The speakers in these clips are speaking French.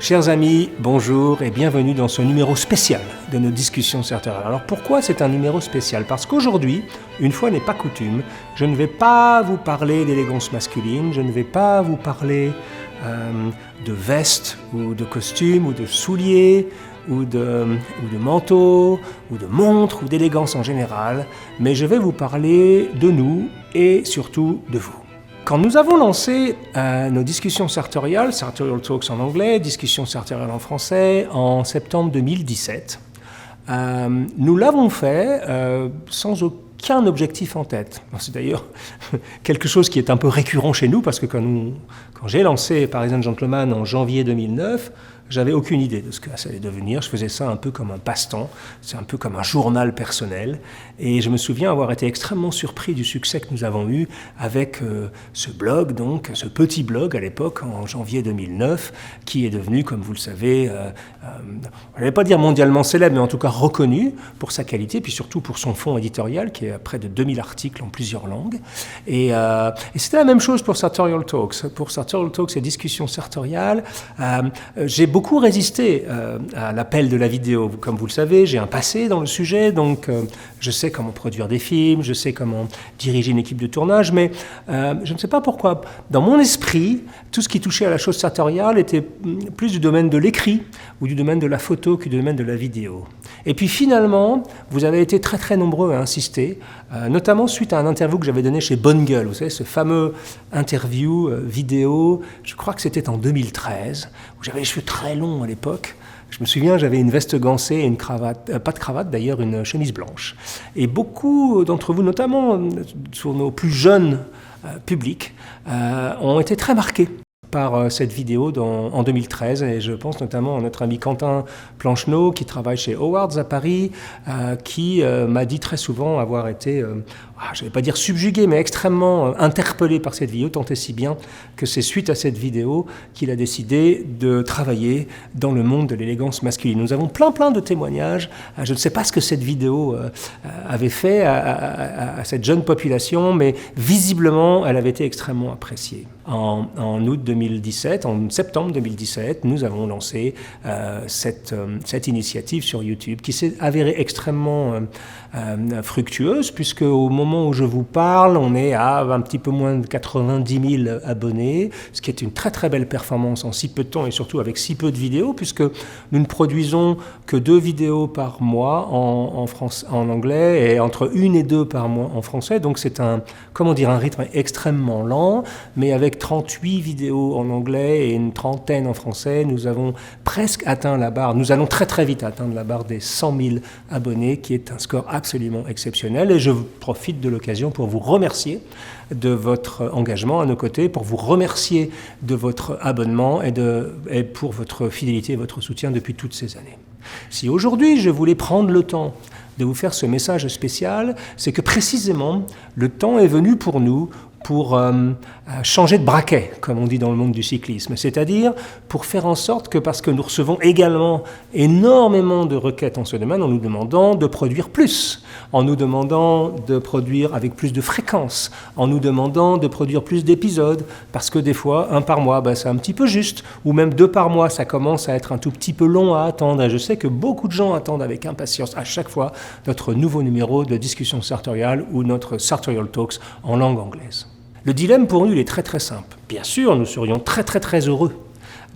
Chers amis, bonjour et bienvenue dans ce numéro spécial de nos discussions sartoriales. Alors pourquoi c'est un numéro spécial? Parce qu'aujourd'hui, une fois n'est pas coutume, je ne vais pas vous parler d'élégance masculine, je ne vais pas vous parler de veste ou de costume ou de souliers ou de manteau ou de montre ou d'élégance en général, mais je vais vous parler de nous et surtout de vous. Quand nous avons lancé nos discussions sartoriales, Sartorial Talks en anglais, discussions sartoriales en français, en septembre 2017, nous l'avons fait sans aucun objectif en tête. C'est d'ailleurs quelque chose qui est un peu récurrent chez nous, parce que quand j'ai lancé Paris & Gentleman en janvier 2009, j'avais aucune idée de ce que ça allait devenir. Je faisais ça un peu comme un passe-temps, c'est un peu comme un journal personnel. Et je me souviens avoir été extrêmement surpris du succès que nous avons eu avec ce blog, donc ce petit blog à l'époque, en janvier 2009, qui est devenu, comme vous le savez, je ne vais pas dire mondialement célèbre, mais en tout cas reconnu pour sa qualité, puis surtout pour son fond éditorial, qui est à près de 2000 articles en plusieurs langues. Et c'était la même chose pour Sartorial Talks. Pour Sartorial Talks et discussions sartoriales, j'ai beaucoup résisté à l'appel de la vidéo. Comme vous le savez, j'ai un passé dans le sujet, donc je sais comment produire des films, je sais comment diriger une équipe de tournage, mais je ne sais pas pourquoi. Dans mon esprit, tout ce qui touchait à la chose sartoriale était plus du domaine de l'écrit ou du domaine de la photo que du domaine de la vidéo. Et puis finalement, vous avez été très très nombreux à insister, notamment suite à un interview que j'avais donné chez Bonne Gueule, vous savez, ce fameux interview vidéo, je crois que c'était en 2013, où j'avais les cheveux très longs à l'époque. Je me souviens, j'avais une veste gancée et une cravate, pas de cravate d'ailleurs, une chemise blanche. Et beaucoup d'entre vous, notamment sur nos plus jeunes publics, ont été très marqués par cette vidéo en 2013, et je pense notamment à notre ami Quentin Plancheneau qui travaille chez Howards à Paris, qui m'a dit très souvent avoir été, je ne vais pas dire subjugué, mais extrêmement interpellé par cette vidéo, tant et si bien que c'est suite à cette vidéo qu'il a décidé de travailler dans le monde de l'élégance masculine. Nous avons plein de témoignages. Je ne sais pas ce que cette vidéo avait fait à cette jeune population, mais visiblement, elle avait été extrêmement appréciée. En août 2017, en septembre 2017, nous avons lancé cette initiative sur YouTube qui s'est avérée extrêmement fructueuse, puisque au moment où je vous parle, on est à un petit peu moins de 90 000 abonnés, ce qui est une très très belle performance en si peu de temps et surtout avec si peu de vidéos, puisque nous ne produisons que 2 vidéos par mois en anglais et entre 1 et 2 par mois en français. Donc c'est un rythme extrêmement lent, mais avec 38 vidéos en anglais et une trentaine en français, nous avons presque atteint la barre, nous allons très très vite atteindre la barre des 100 000 abonnés, qui est un score absolument exceptionnel. Et je profite de l'occasion pour vous remercier de votre engagement à nos côtés, pour vous remercier de votre abonnement et pour votre fidélité et votre soutien depuis toutes ces années. Si aujourd'hui je voulais prendre le temps de vous faire ce message spécial, c'est que précisément le temps est venu pour nous pour changer de braquet, comme on dit dans le monde du cyclisme, c'est-à-dire pour faire en sorte que, parce que nous recevons également énormément de requêtes en ce domaine, en nous demandant de produire plus, en nous demandant de produire avec plus de fréquence, en nous demandant de produire plus d'épisodes, parce que des fois, 1 par mois, c'est un petit peu juste, ou même 2 par mois, ça commence à être un tout petit peu long à attendre, et je sais que beaucoup de gens attendent avec impatience à chaque fois notre nouveau numéro de discussion sartoriale ou notre Sartorial Talks en langue anglaise. Le dilemme pour nous, il est très très simple. Bien sûr, nous serions très très très heureux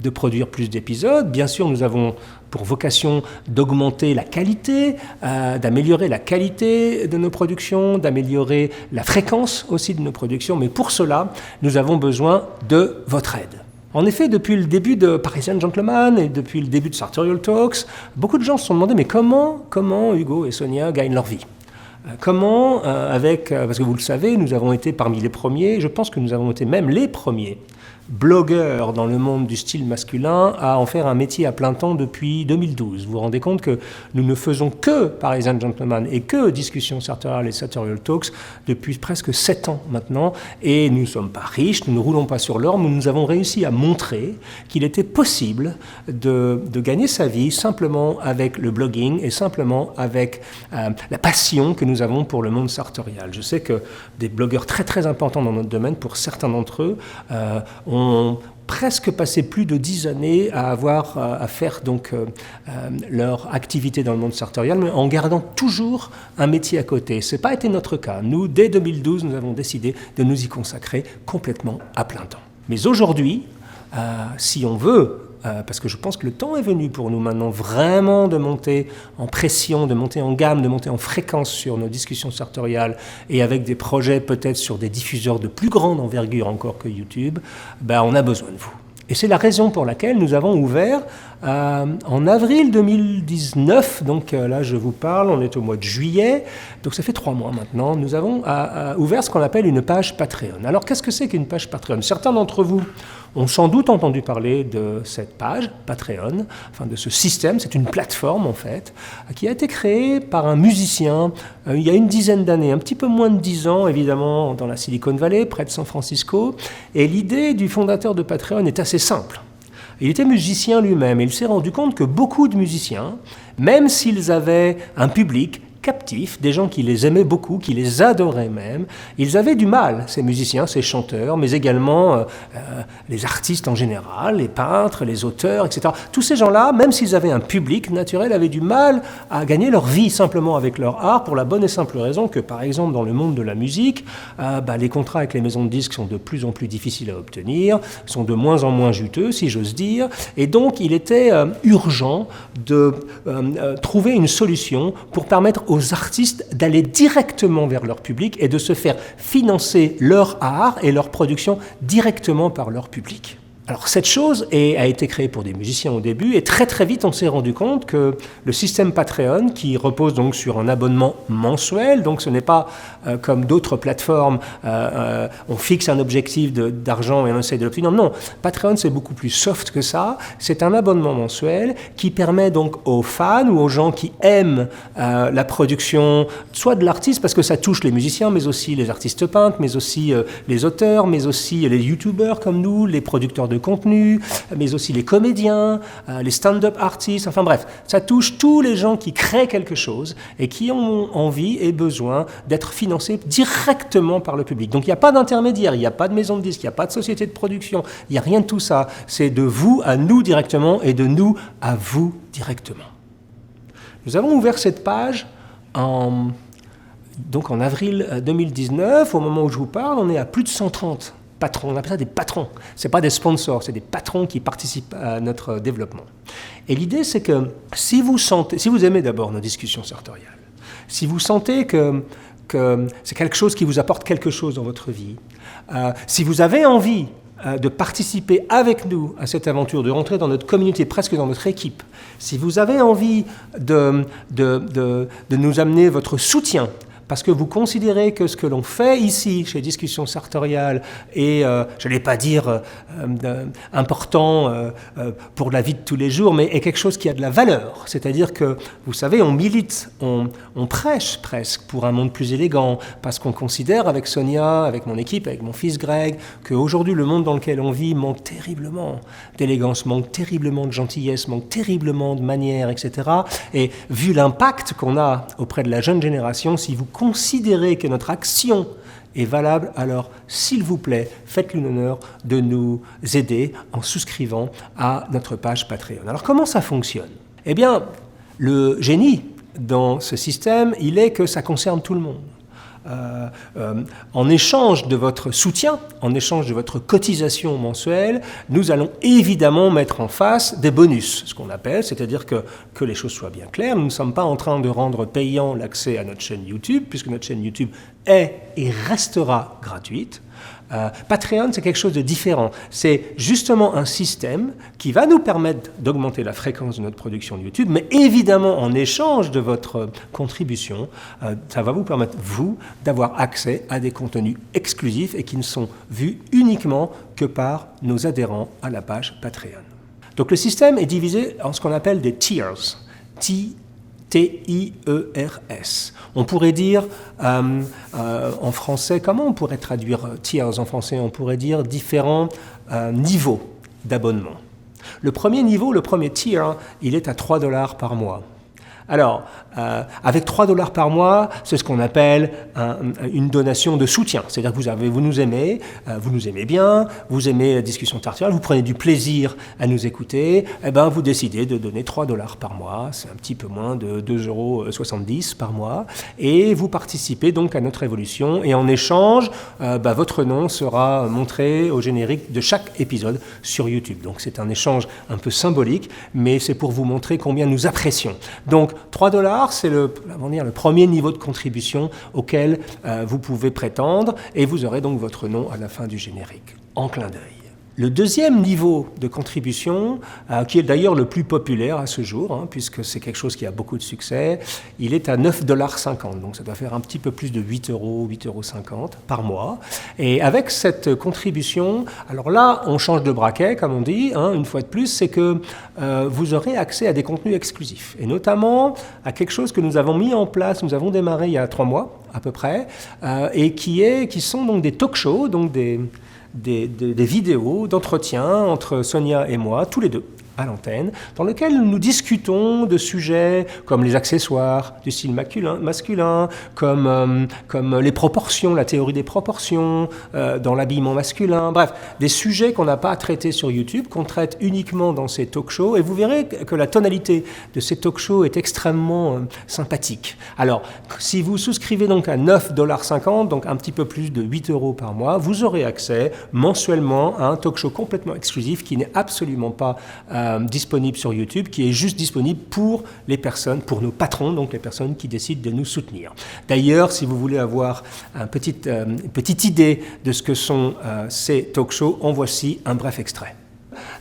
de produire plus d'épisodes. Bien sûr, nous avons pour vocation d'augmenter la qualité, d'améliorer la qualité de nos productions, d'améliorer la fréquence aussi de nos productions. Mais pour cela, nous avons besoin de votre aide. En effet, depuis le début de Paris & Gentleman et depuis le début de Sartorial Talks, beaucoup de gens se sont demandé mais comment Hugo et Sonia gagnent leur vie ? Comment, parce que vous le savez, nous avons été parmi les premiers, je pense que nous avons été même les premiers blogueur dans le monde du style masculin à en faire un métier à plein temps depuis 2012. Vous vous rendez compte que nous ne faisons que Paris & Gentleman et que Discussions sartoriales et Sartorial Talks depuis presque 7 ans maintenant, et nous ne sommes pas riches, nous ne roulons pas sur l'or, mais nous avons réussi à montrer qu'il était possible de gagner sa vie simplement avec le blogging et simplement avec la passion que nous avons pour le monde sartorial. Je sais que des blogueurs très très importants dans notre domaine, pour certains d'entre eux, ont presque passé plus de 10 années à avoir à faire donc leur activité dans le monde sartorial, mais en gardant toujours un métier à côté. Ce n'a pas été notre cas. Nous, dès 2012, nous avons décidé de nous y consacrer complètement à plein temps. Mais aujourd'hui, si on veut, parce que je pense que le temps est venu pour nous maintenant vraiment de monter en pression, de monter en gamme, de monter en fréquence sur nos discussions sartoriales et avec des projets peut-être sur des diffuseurs de plus grande envergure encore que YouTube, on a besoin de vous. Et c'est la raison pour laquelle nous avons ouvert en avril 2019, donc là je vous parle, on est au mois de juillet, donc ça fait 3 mois maintenant, nous avons ouvert ce qu'on appelle une page Patreon. Alors qu'est-ce que c'est qu'une page Patreon ? Certains d'entre vous ont sans doute entendu parler de cette page Patreon, enfin de ce système, c'est une plateforme en fait, qui a été créée par un musicien il y a une dizaine d'années, un petit peu moins de 10 ans évidemment, dans la Silicon Valley, près de San Francisco, et l'idée du fondateur de Patreon est assez simple. Il était musicien lui-même et il s'est rendu compte que beaucoup de musiciens, même s'ils avaient un public captifs, des gens qui les aimaient beaucoup, qui les adoraient même, ils avaient du mal, ces musiciens, ces chanteurs, mais également les artistes en général, les peintres, les auteurs, etc. Tous ces gens-là, même s'ils avaient un public naturel, avaient du mal à gagner leur vie simplement avec leur art, pour la bonne et simple raison que, par exemple, dans le monde de la musique, les contrats avec les maisons de disques sont de plus en plus difficiles à obtenir, sont de moins en moins juteux, si j'ose dire, et donc il était urgent de trouver une solution pour permettre aux artistes d'aller directement vers leur public et de se faire financer leur art et leur production directement par leur public. Alors cette chose a été créée pour des musiciens au début et très très vite on s'est rendu compte que le système Patreon, qui repose donc sur un abonnement mensuel, donc ce n'est pas comme d'autres plateformes, on fixe un objectif d'argent et on essaie de l'obtenir. Non, Patreon c'est beaucoup plus soft que ça, c'est un abonnement mensuel qui permet donc aux fans ou aux gens qui aiment la production, soit de l'artiste parce que ça touche les musiciens, mais aussi les artistes peintres, mais aussi les auteurs, mais aussi les youtubeurs comme nous, les producteurs de contenu, mais aussi les comédiens, les stand-up artistes, enfin bref, ça touche tous les gens qui créent quelque chose et qui ont envie et besoin d'être financés directement par le public. Donc il n'y a pas d'intermédiaire, il n'y a pas de maison de disques, il n'y a pas de société de production, il n'y a rien de tout ça. C'est de vous à nous directement et de nous à vous directement. Nous avons ouvert cette page donc en avril 2019, au moment où je vous parle, on est à plus de 130 patrons, on appelle ça des patrons. Ce n'est pas des sponsors, c'est des patrons qui participent à notre développement. Et l'idée, c'est que si vous aimez d'abord nos discussions sartoriales, si vous sentez que c'est quelque chose qui vous apporte quelque chose dans votre vie, si vous avez envie de participer avec nous à cette aventure, de rentrer dans notre communauté, presque dans notre équipe, si vous avez envie de nous amener votre soutien, parce que vous considérez que ce que l'on fait ici, chez Discussions Sartoriales, est, je n'allais pas dire important pour la vie de tous les jours, mais est quelque chose qui a de la valeur. C'est-à-dire que, vous savez, on milite, on prêche presque pour un monde plus élégant, parce qu'on considère avec Sonia, avec mon équipe, avec mon fils Greg, qu'aujourd'hui, le monde dans lequel on vit manque terriblement d'élégance, manque terriblement de gentillesse, manque terriblement de manières, etc. Et vu l'impact qu'on a auprès de la jeune génération, si vous considérez que notre action est valable, alors s'il vous plaît, faites-lui l'honneur de nous aider en souscrivant à notre page Patreon. Alors comment ça fonctionne ? Eh bien, le génie dans ce système, il est que ça concerne tout le monde. En échange de votre soutien, en échange de votre cotisation mensuelle, nous allons évidemment mettre en face des bonus, ce qu'on appelle, c'est-à-dire que les choses soient bien claires, nous ne sommes pas en train de rendre payant l'accès à notre chaîne YouTube, puisque notre chaîne YouTube est et restera gratuite. Patreon, c'est quelque chose de différent. C'est justement un système qui va nous permettre d'augmenter la fréquence de notre production de YouTube, mais évidemment, en échange de votre contribution, ça va vous permettre, vous, d'avoir accès à des contenus exclusifs et qui ne sont vus uniquement que par nos adhérents à la page Patreon. Donc le système est divisé en ce qu'on appelle des tiers. T-I-E-R-S. On pourrait dire en français, comment on pourrait traduire tiers en français ? On pourrait dire différents niveaux d'abonnement. Le premier niveau, le premier tier, il est à $3 par mois. Alors, avec 3 $ par mois, c'est ce qu'on appelle une donation de soutien. C'est-à-dire que vous nous aimez bien, vous aimez Discussion Territoriale, vous prenez du plaisir à nous écouter, et ben vous décidez de donner 3 $ par mois, c'est un petit peu moins de 2,70 € par mois, et vous participez donc à notre évolution, et en échange, votre nom sera montré au générique de chaque épisode sur YouTube. Donc c'est un échange un peu symbolique, mais c'est pour vous montrer combien nous apprécions. Donc 3 $, c'est le premier niveau de contribution auquel vous pouvez prétendre, et vous aurez donc votre nom à la fin du générique, en clin d'œil. Le deuxième niveau de contribution, qui est d'ailleurs le plus populaire à ce jour, puisque c'est quelque chose qui a beaucoup de succès, il est à 9,50 $. Donc ça doit faire un petit peu plus de 8 €, 8,50 € par mois. Et avec cette contribution, alors là, on change de braquet, comme on dit, une fois de plus, c'est que vous aurez accès à des contenus exclusifs. Et notamment à quelque chose que nous avons mis en place, nous avons démarré il y a 3 mois à peu près, et qui sont donc des talk-shows, donc des vidéos d'entretien entre Sonia et moi, tous les deux, à l'antenne, dans lesquelles nous discutons de sujets comme les accessoires du style masculin, comme les proportions, la théorie des proportions dans l'habillement masculin, bref, des sujets qu'on n'a pas à traiter sur YouTube, qu'on traite uniquement dans ces talk-shows, et vous verrez que la tonalité de ces talk-shows est extrêmement sympathique. Alors, si vous souscrivez donc à 9,50 $, donc un petit peu plus de 8 € par mois, vous aurez accès mensuellement à un talk-show complètement exclusif qui n'est absolument pas disponible sur YouTube, qui est juste disponible pour les personnes, pour nos patrons, donc les personnes qui décident de nous soutenir. D'ailleurs, si vous voulez avoir une petite idée de ce que sont ces talk-shows, en voici un bref extrait.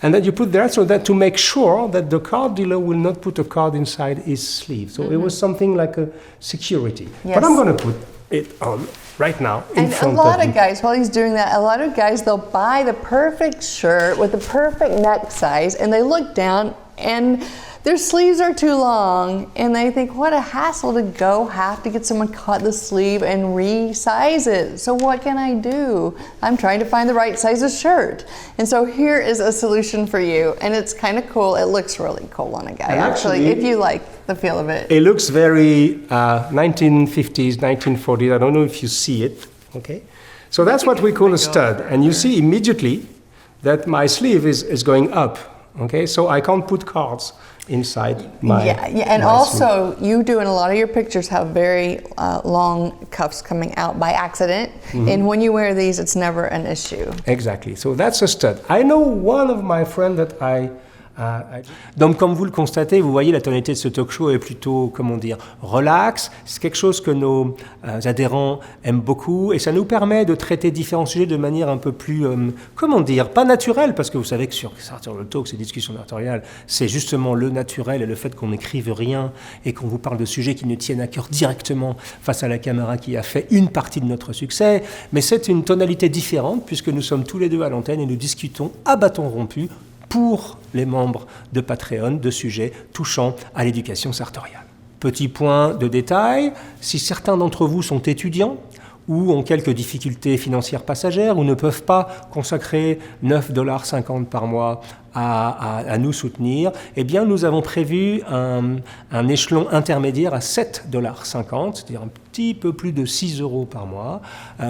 And then you put there so that to make sure that the card dealer will not put a card inside his sleeve. So it was something like a security. Yes. But I'm going to put it on right now in front of you. And a lot of guys, while he's doing that, a lot of guys, they'll buy the perfect shirt with the perfect neck size, and they look down and their sleeves are too long, and they think, what a hassle to have to get someone cut the sleeve and resize it. So what can I do? I'm trying to find the right size of shirt. And so here is a solution for you, and it's kind of cool. It looks really cool on a guy, actually, if you like the feel of it. It looks very 1950s, 1940s. I don't know if you see it, okay? So that's what we call a stud. And you see immediately that my sleeve is going up, okay? So I can't put cards inside my and my also sleeve. You do in a lot of your pictures have very long cuffs coming out by accident, and when you wear these it's never an issue. Exactly, so that's a stud. I know one of my friends that Donc, comme vous le constatez, vous voyez, la tonalité de ce talk show est plutôt, relax. C'est quelque chose que nos adhérents aiment beaucoup, et ça nous permet de traiter différents sujets de manière un peu plus, pas naturelle, parce que vous savez que sur Sartorial Talk, ces discussions sartoriales, c'est justement le naturel et le fait qu'on n'écrive rien et qu'on vous parle de sujets qui nous tiennent à cœur directement face à la caméra qui a fait une partie de notre succès. Mais c'est une tonalité différente, puisque nous sommes tous les deux à l'antenne et nous discutons à bâton rompu pour les membres de Patreon de sujets touchant à l'éducation sartoriale. Petit point de détail, si certains d'entre vous sont étudiants ou ont quelques difficultés financières passagères ou ne peuvent pas consacrer 9,50 $ par mois à nous soutenir, eh bien nous avons prévu un échelon intermédiaire à 7,50 $, c'est-à-dire un petit peu plus de 6 € par mois,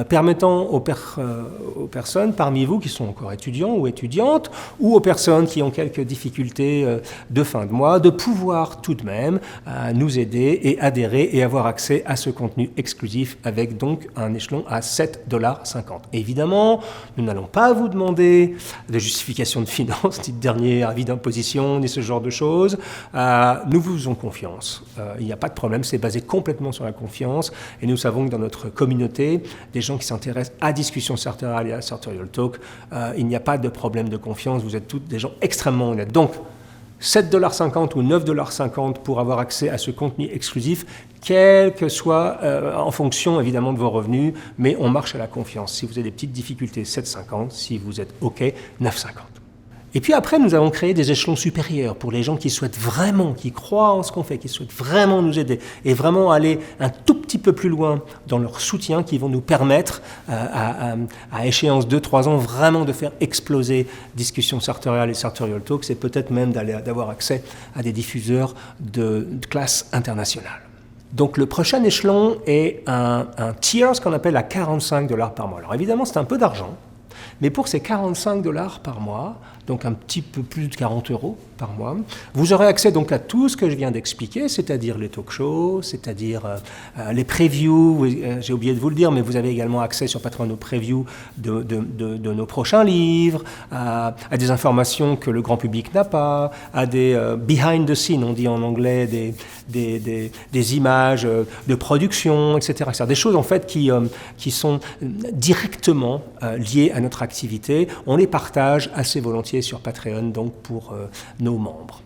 permettant aux personnes parmi vous qui sont encore étudiants ou étudiantes, ou aux personnes qui ont quelques difficultés de fin de mois, de pouvoir tout de même nous aider et adhérer et avoir accès à ce contenu exclusif avec donc un échelon à 7,50 $. Évidemment, nous n'allons pas vous demander de justification de finances, ni de dernier avis d'imposition, ni ce genre de choses. Nous vous faisons confiance. Il n'y a pas de problème, c'est basé complètement sur la confiance. Et nous savons que dans notre communauté, des gens qui s'intéressent à Discussion Sartoriale et à Sartorial Talk, il n'y a pas de problème de confiance. Vous êtes tous des gens extrêmement honnêtes. Donc, 7,50 $ ou 9,50 $ pour avoir accès à ce contenu exclusif, quel que soit, en fonction évidemment de vos revenus, mais on marche à la confiance. Si vous avez des petites difficultés, 7,50 $. Si vous êtes OK, 9,50 $. Et puis après, nous avons créé des échelons supérieurs pour les gens qui souhaitent vraiment, qui croient en ce qu'on fait, qui souhaitent vraiment nous aider et vraiment aller un tout petit peu plus loin dans leur soutien, qui vont nous permettre, à échéance 2-3 ans, vraiment de faire exploser Discussions Sartoriales et Sartorial Talks et peut-être même d'avoir accès à des diffuseurs de classe internationale. Donc le prochain échelon est un tier, ce qu'on appelle à $45 par mois. Alors évidemment, c'est un peu d'argent. Mais pour ces $45 par mois, donc un petit peu plus de 40 € par mois, vous aurez accès donc à tout ce que je viens d'expliquer, c'est-à-dire les talk shows, c'est-à-dire les previews, j'ai oublié de vous le dire, mais vous avez également accès sur Patreon aux previews de nos prochains livres, à des informations que le grand public n'a pas, à des behind the scenes, on dit en anglais, des images de production, etc. C'est-à-dire des choses en fait qui sont directement liées à notre activité. On les partage assez volontiers sur Patreon, donc pour nos membres.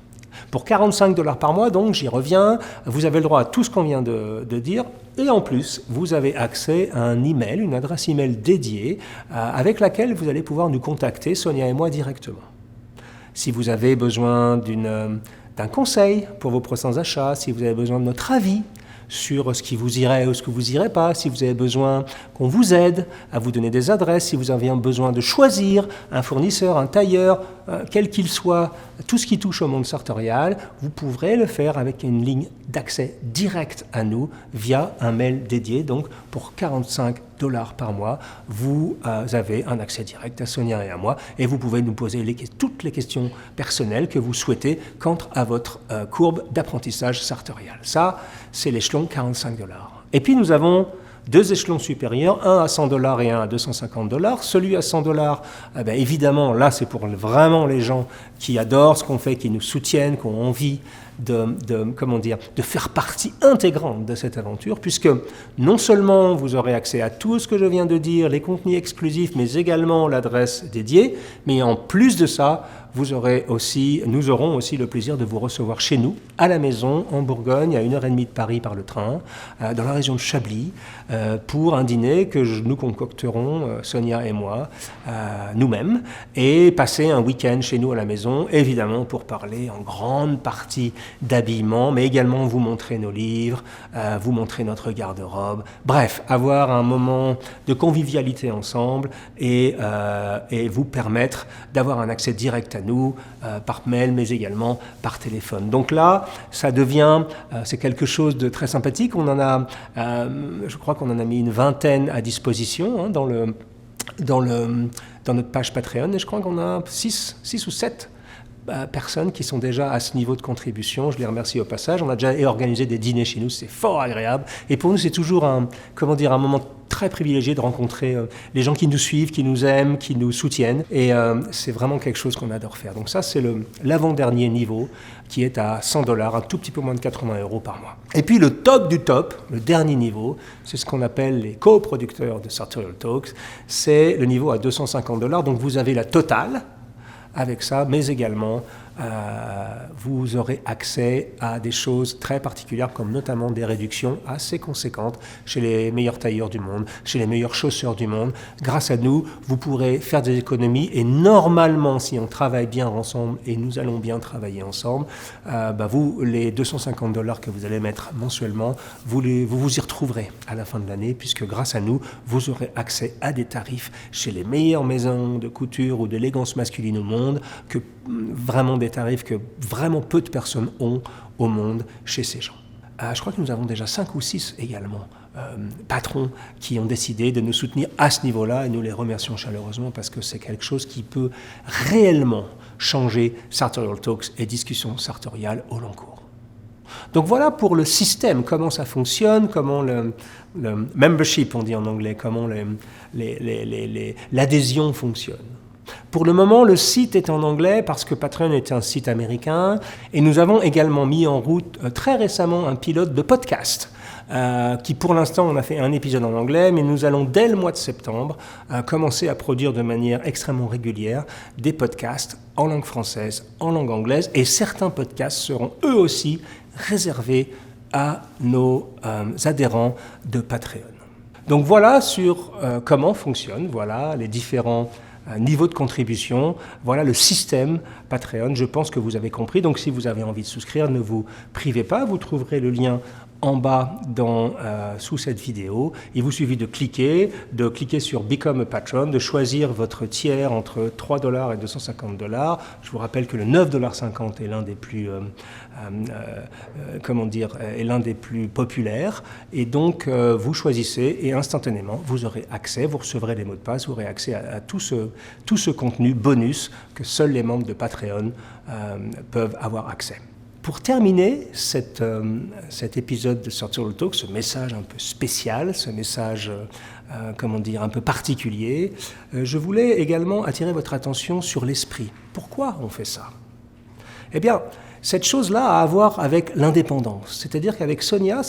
Pour $45 par mois, donc j'y reviens, vous avez le droit à tout ce qu'on vient de dire, et en plus, vous avez accès à un email, une adresse email dédiée, avec laquelle vous allez pouvoir nous contacter, Sonia et moi, directement. Si vous avez besoin d'un conseil pour vos prochains achats, si vous avez besoin de notre avis sur ce qui vous irait ou ce que vous irez pas, si vous avez besoin qu'on vous aide à vous donner des adresses, si vous avez besoin de choisir un fournisseur, un tailleur, quel qu'il soit, tout ce qui touche au monde sartorial, vous pourrez le faire avec une ligne d'accès direct à nous via un mail dédié. Donc pour $45 par mois, vous avez un accès direct à Sonia et à moi et vous pouvez nous poser toutes les questions personnelles que vous souhaitez quant à votre courbe d'apprentissage sartorial. Ça, c'est l'échelon $45. Et puis nous avons deux échelons supérieurs, un à $100 et un à $250. Celui à $100, évidemment, là c'est pour vraiment les gens qui adorent ce qu'on fait, qui nous soutiennent, qui ont envie de faire partie intégrante de cette aventure, puisque non seulement vous aurez accès à tout ce que je viens de dire, les contenus exclusifs, mais également l'adresse dédiée, mais en plus de ça, nous aurons aussi le plaisir de vous recevoir chez nous, à la maison, en Bourgogne, à 1h30 de Paris par le train, dans la région de Chablis, pour un dîner que nous concocterons, Sonia et moi, nous-mêmes, et passer un week-end chez nous à la maison, évidemment pour parler en grande partie d'habillement, mais également vous montrer nos livres, vous montrer notre garde-robe, bref, avoir un moment de convivialité ensemble et vous permettre d'avoir un accès direct à nous, par mail, mais également par téléphone. Donc là, ça devient, c'est quelque chose de très sympathique. On en a, je crois qu'on en a mis une vingtaine à disposition dans notre page Patreon, et je crois qu'on a 6 ou 7 personnes qui sont déjà à ce niveau de contribution. Je les remercie au passage. On a déjà organisé des dîners chez nous, c'est fort agréable. Et pour nous, c'est toujours un moment très privilégié de rencontrer les gens qui nous suivent, qui nous aiment, qui nous soutiennent. Et c'est vraiment quelque chose qu'on adore faire. Donc ça, c'est l'avant-dernier niveau qui est à $100, un tout petit peu moins de 80 € par mois. Et puis le top du top, le dernier niveau, c'est ce qu'on appelle les coproducteurs de Sartorial Talks. C'est le niveau à $250. Donc vous avez la totale avec ça, mais également vous aurez accès à des choses très particulières, comme notamment des réductions assez conséquentes chez les meilleurs tailleurs du monde, chez les meilleurs chausseurs du monde. Grâce à nous, vous pourrez faire des économies et normalement, si on travaille bien ensemble, et nous allons bien travailler ensemble, les $250 que vous allez mettre mensuellement, vous vous y retrouverez à la fin de l'année, puisque grâce à nous, vous aurez accès à des tarifs chez les meilleures maisons de couture ou d'élégance masculine au monde, que vraiment des tarifs que vraiment peu de personnes ont au monde chez ces gens. Je crois que nous avons déjà 5 ou 6 également patrons qui ont décidé de nous soutenir à ce niveau-là, et nous les remercions chaleureusement parce que c'est quelque chose qui peut réellement changer Sartorial Talks et discussions sartoriales au long cours. Donc voilà pour le système, comment ça fonctionne, comment le membership, on dit en anglais, comment l'adhésion fonctionne. Pour le moment, le site est en anglais parce que Patreon est un site américain, et nous avons également mis en route très récemment un pilote de podcast qui, pour l'instant, on a fait un épisode en anglais, mais nous allons dès le mois de septembre commencer à produire de manière extrêmement régulière des podcasts en langue française, en langue anglaise, et certains podcasts seront eux aussi réservés à nos adhérents de Patreon. Donc voilà sur comment fonctionne, voilà les différents niveau de contribution. Voilà le système Patreon. Je pense que vous avez compris. Donc si vous avez envie de souscrire, ne vous privez pas. Vous trouverez le lien en bas sous cette vidéo. Il vous suffit de cliquer sur Become a Patron, de choisir votre tiers entre 3 $ et 250 $. Je vous rappelle que le 9,50 $ est l'un des plus, est l'un des plus populaires. Et donc, vous choisissez et instantanément, vous aurez accès, vous recevrez les mots de passe, vous aurez accès à tout ce contenu bonus que seuls les membres de Patreon peuvent avoir accès. Pour terminer cet épisode de Sartorial Talk, ce message un peu spécial, ce message un peu particulier, je voulais également attirer votre attention sur l'esprit. Pourquoi on fait ça? Eh bien, cette chose-là a à voir avec l'indépendance. C'est-à-dire qu'avec Sonia,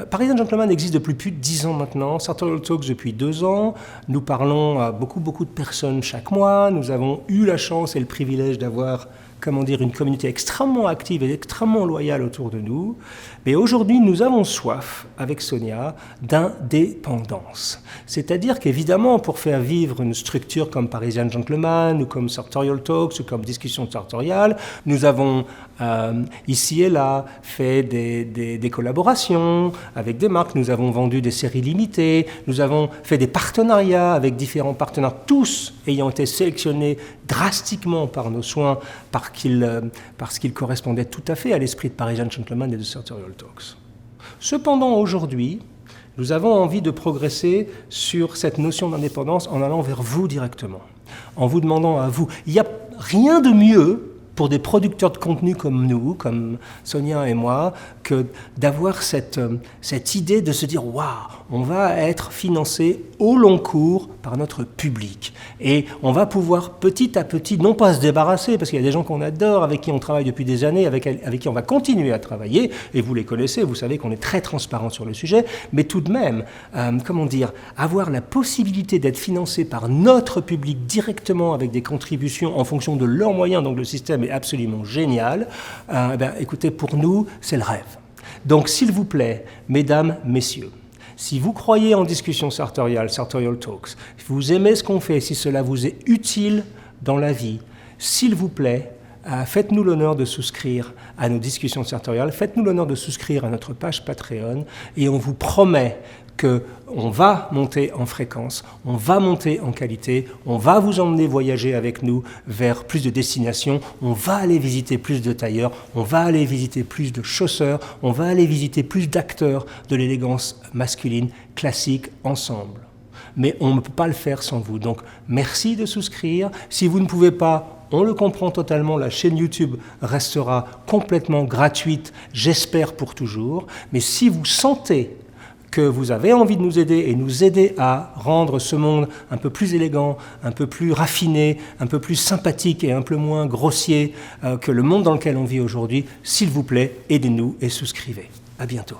Parisian Gentleman existe depuis plus de 10 ans maintenant, Sartorial Talks depuis 2 ans. Nous parlons à beaucoup de personnes chaque mois. Nous avons eu la chance et le privilège d'avoir une communauté extrêmement active et extrêmement loyale autour de nous. Mais aujourd'hui, nous avons soif, avec Sonia, d'indépendance. C'est-à-dire qu'évidemment, pour faire vivre une structure comme Parisian Gentleman, ou comme Sartorial Talks, ou comme Discussion Sartoriale, nous avons ici et là fait des collaborations avec des marques, nous avons vendu des séries limitées, nous avons fait des partenariats avec différents partenaires, tous ayant été sélectionnés drastiquement par nos soins parce qu'ils correspondaient tout à fait à l'esprit de Parisian Gentleman et de Sartorial Talks. Cependant, aujourd'hui, nous avons envie de progresser sur cette notion d'indépendance en allant vers vous directement, en vous demandant à vous. Il n'y a rien de mieux pour des producteurs de contenu comme nous, comme Sonia et moi, que d'avoir cette idée de se dire « Waouh, on va être financé au long cours par notre public. » Et on va pouvoir petit à petit, non pas se débarrasser, parce qu'il y a des gens qu'on adore, avec qui on travaille depuis des années, avec qui on va continuer à travailler, et vous les connaissez, vous savez qu'on est très transparent sur le sujet, mais tout de même, avoir la possibilité d'être financé par notre public directement avec des contributions en fonction de leurs moyens, donc le système est absolument génial, écoutez, pour nous, c'est le rêve. Donc, s'il vous plaît, mesdames, messieurs, si vous croyez en Discussion Sartoriale, Sartorial Talks, si vous aimez ce qu'on fait, si cela vous est utile dans la vie, s'il vous plaît, faites-nous l'honneur de souscrire à nos discussions sartoriales, faites-nous l'honneur de souscrire à notre page Patreon, et on vous promet qu'on va monter en fréquence, on va monter en qualité, on va vous emmener voyager avec nous vers plus de destinations, on va aller visiter plus de tailleurs, on va aller visiter plus de chausseurs, on va aller visiter plus d'acteurs de l'élégance masculine classique ensemble. Mais on ne peut pas le faire sans vous. Donc, merci de souscrire. Si vous ne pouvez pas, on le comprend totalement, la chaîne YouTube restera complètement gratuite, j'espère pour toujours. Mais si vous sentez que vous avez envie de nous aider et nous aider à rendre ce monde un peu plus élégant, un peu plus raffiné, un peu plus sympathique et un peu moins grossier que le monde dans lequel on vit aujourd'hui, s'il vous plaît, aidez-nous et souscrivez. À bientôt.